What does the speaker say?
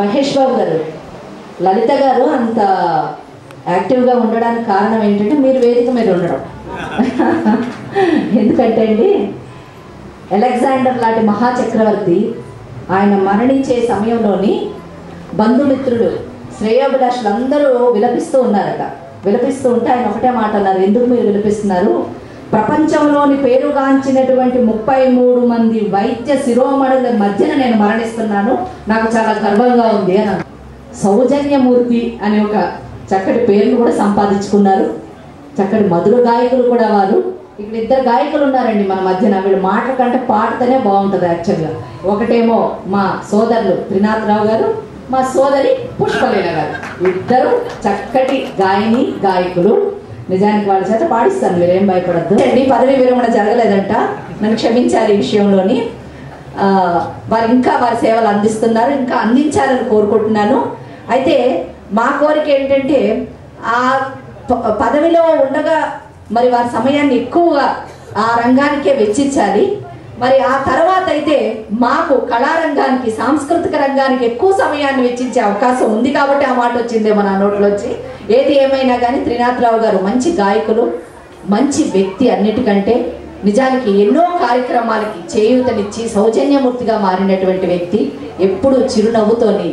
మహేష్ బాబు గారు, లలిత గారు అంత యాక్టివ్గా ఉండడానికి కారణం ఏంటంటే మీరు వేదిక మీద ఉండడం. ఎందుకంటే అండి, అలెగ్జాండర్ లాంటి మహాచక్రవర్తి ఆయన మరణించే సమయంలోని బంధుమిత్రులు శ్రేయోభిలాషులు అందరూ విలపిస్తూ ఉన్నారట. విలపిస్తూ ఉంటే ఆయన ఒకటే మాట అన్నారు, ఎందుకు మీరు విలపిస్తున్నారు? ప్రపంచంలోని పేరుగాంచినటువంటి 33 మంది వైద్య శిరోమణుల మధ్యన నేను మరణిస్తున్నాను, నాకు చాలా గర్వంగా ఉంది అని. సౌజన్యమూర్తి అనే ఒక చక్కటి పేరును కూడా సంపాదించుకున్నారు. చక్కటి మధుర గాయకులు కూడా వారు. ఇక్కడ 2 గాయకులు ఉన్నారండి మన మధ్యన. వీళ్ళు మాట కంటే పాటతోనే బాగుంటుంది యాక్చువల్గా. ఒకటేమో మా సోదరులు త్రినాథరావు గారు, మా సోదరి పుష్పలీల గారు. ఇద్దరు చక్కటి గాయకులు. నిజానికి వాళ్ళ చేత పాడిస్తాను, మీరేం భయపడద్దు అండి. పదవి విరమణ జరగలేదంట, నన్ను క్షమించారు ఈ విషయంలోని. వారు ఇంకా వారి సేవలు అందిస్తున్నారు, ఇంకా అందించాలని కోరుకుంటున్నాను. అయితే మా కోరిక ఏంటంటే ఆ పదవిలో ఉండగా మరి వారి సమయాన్ని ఎక్కువగా ఆ రంగానికే వెచ్చించాలి. మరి ఆ తర్వాత అయితే మాకు కళారంగానికి, సాంస్కృతిక రంగానికి ఎక్కువ సమయాన్ని వెచ్చించే అవకాశం ఉంది కాబట్టి ఆ మాట వచ్చిందేమో నా నోట్లోంచి. ఏది ఏమైనా కానీ త్రినాథరావు గారు మంచి గాయకులు, మంచి వ్యక్తి. అన్నిటికంటే నిజానికి ఎన్నో కార్యక్రమాలకి చేయూతనిచ్చి సౌజన్యమూర్తిగా మారినటువంటి వ్యక్తి. ఎప్పుడూ చిరునవ్వుతోని